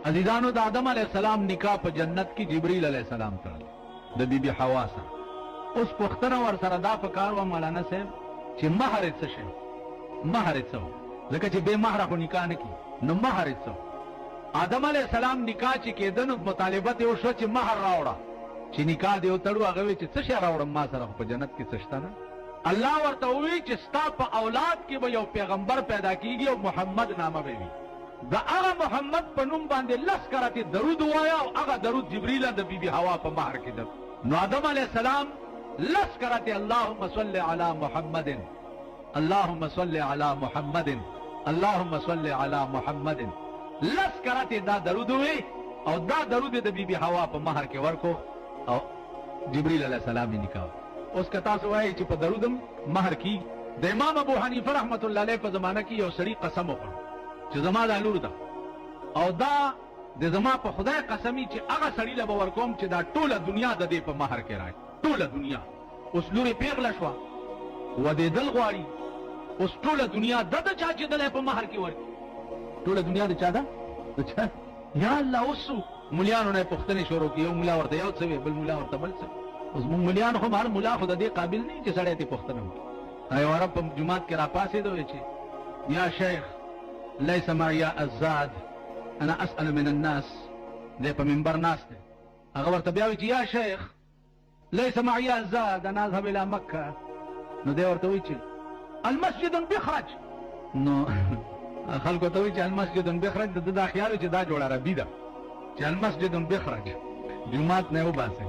عزیزانو د آدم علیہ السلام نکاح په جنت کې جبرئیل علیہ السلام کړل د بیبي حوا سره. اوس پوښتنه ورسره دا پکار وه مولانا صاحب چې مهر یې څه شی مهر یې څه و ځکه چې بې مهره خو نکاح نه کي نو مهر یې څه و. آدم علیہ السلام نکاح چې کېده نو مطالبه یې وشوه چې مهر راوړه چې نکاح دې وتړو. هغه وایي چې څه شی راوړم ما سره خو په جنت کې څه شته نه. الله ورته ووایي چې ستا په اولاد کې به یو پیغمبر پیدا کېږي او محمد نامه به وي. د هغه محمد په نوم باندې 10 کراتې درود ووایه او هغه درود جبریل د بیبي حوا په مهر کې ده. نو آدم علیہ السلام 10 کراتې اللهم صل علی محمد اللهم صل علی محمد اللهم صل علی محمد 10 کراتې دا درود وی او دا درود د بیبي حوا په مهر کې ورکو او جبریل علیہ السلام یې نکاح. اوس که تاسو وایئ چې په درودم مهر کی د امام ابو حنیفه رحمت الله علیه په زمانه کې یو سړي قسم وکړ چې زما دا لور ده او دا د زما په خدای قسمی چې هغه سړي له به ورکوم چې دا ټوله دنیا د دې په مهر کې راځي ټوله دنیا. اوس لورې پیغله شوه ودېدل غواړي. اوس ټوله دنیا د ده چا چې دلی په مهر کې ورکړي ټوله دنیا د چا ده د چا یا الله. اوس ملیانو نه یې پوښتنې شروع کړي. یو ملا ورته یو څه وی بل ملا ورته بل څه. اوس مونږ ملیان خو هر ملا خو د دې قابل نه چې سړی ترې پوښتنه وکړي. یو عرب په جومات کې راپاڅېد ویل چې یا شیخ لیس معي الزاد انا اسأل من الناس. دی په منبر ناست دی. هغه ورته بیا وایي چې یا شیخ لیس معي الزاد انا اذهب الى مکه. نو دی ورته وایي چې المسجد بخرج. نو خلکو ته وایي چې المسجد بخرج د ده دا خیال و چې دا جوړ عربي ده چې المسجد بخرج جومات نه یې وباسئ.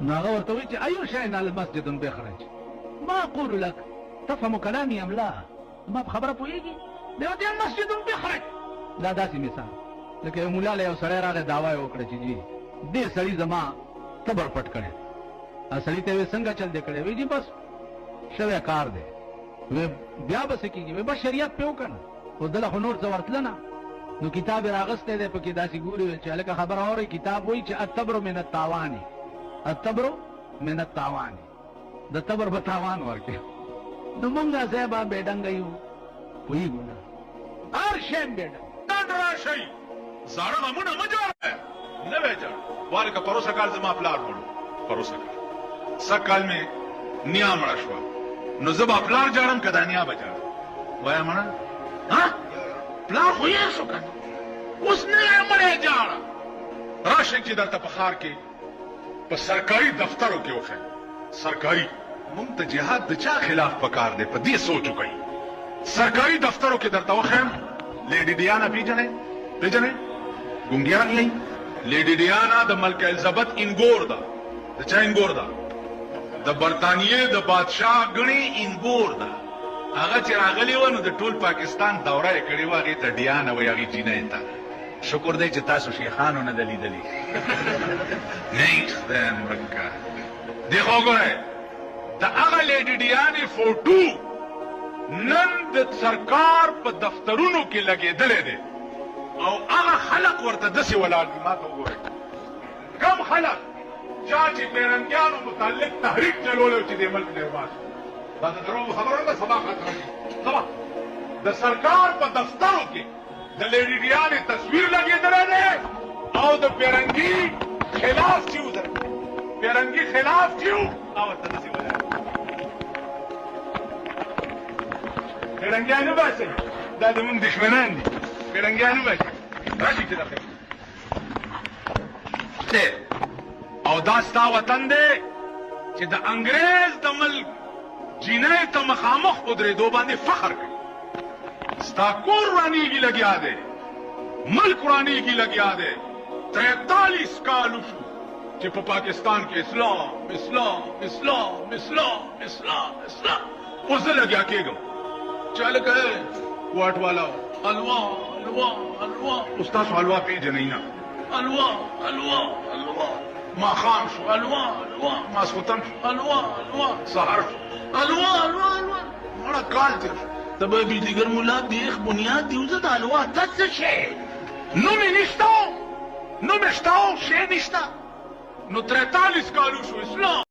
نو هغه ورته وایي چې ایو شیء المسجد بخرج ما اقول لك تفهم کلامي ام لا. ما په خبره پوهېږي دی ورته المسجد بخرج. دا داسې مثال لکه یو ملا له یو سړی راغی دعوا یې وکړه چې جی دې سړي زما تبر پټ کړی. سړي ته وایي څنګه چل دې کړی. وایي جی بس شوی کار دی. وی بیا به څه کېږي. وایي بس شریعت پې وکړه اوس دله خو نور څه ورتله نه. نو کتاب یې راغستی دی پکې داسې ګوري چې هلکه خبره اورئ. کتاب وایي چې التبر من التاوان التبر من التاوان د تبر به تاوان ورکړي. نو مونږ صاحبه بېډنګه یو پوهېږو نه هر شی بېډنګ. راشئ زاړه غمونه مه جوړوئ نوی جوړ. وایي که پروسه کال زما پلار مړو پروسه کال سږ کال مې نیا مړه شوه نو زه به پلار جاړم که دا نیا به جاړم. وایه مړه پلار خو یې شو که نه اوس نوی مړی جاړه. راشئ چې درته په ښار کې په سرکاري دفترو کې وښیم. سرکاري مونږ ته جهاد د چا خلاف پکار دی په دې سوچ وکئ. سرکاري دفترو کې درته وښیم. لیډي ډیانا پیژنئ ګونګیان یئ. لیډي ډیانا د ملکه الزبت انګور ده. د چا انګور ده؟ د برطانیې د بادشاه ګڼې انګور ده. هغه چې راغلې وه نو د ټول پاکستان دوره یې کړې وه. هغې ته ډیانا وایي هغې جینۍ ته. شکر دی چې تاسو شیخانو نه ده لیدلي. نه خدای مکه دې خو وګورئ د هغه لیډي ډیانې فوټو نن د سرکار په دفترونو کې لګېدلی دی او هغه خلق ورته داسې ولاړ دي. ما ته وګورئ کم خلق چا چې پیرنګیانو متعلق تحریک چلولی و چې دې ملک نه وباسي. دا د دروغو خبره ده. سبا خطره سبا د سرکار په دفترو کې د لیډي ډیانې تصویر لګېدلی دی او د پیرنګي خلاف چې و پیرنګي خلاف چې و هغه ورته داسې ولاړ. پیرنګیان وباسئ دا زموږ دښمنان دي. پیرنګیان وباسئ راشئ چې داخل او دا ستا وطن دی چې د انګریز د ملک جینۍ ته مخامخ ودرېدو باندې فخر کوي. ستا کور ورانېږي لګیا دی ملک ورانېږي لګیا دی. 43 کالو شو چې په پاکستان کې اسلام اسلام اسلام اسلام اسلام اسلام. اوس زه لګیا کېږم چې هلکه واټ والا حلوا حلوا حلوا. اوس تاسو حلوا پېژنئ نه. حلوا حلوا حلوا. ماښام شو حلوا حلوا. ماسخوتن شو حلوا حلوا. سهار شو حلوا حلوا حلوا. مړه کال تېر شو. ته به بیدیګر ملا بیخ بنیاد دی وزه د حلوا دا څه شی نوم یې نشته نوم یې شته شی نشته. نو 43 کالو شو اسلام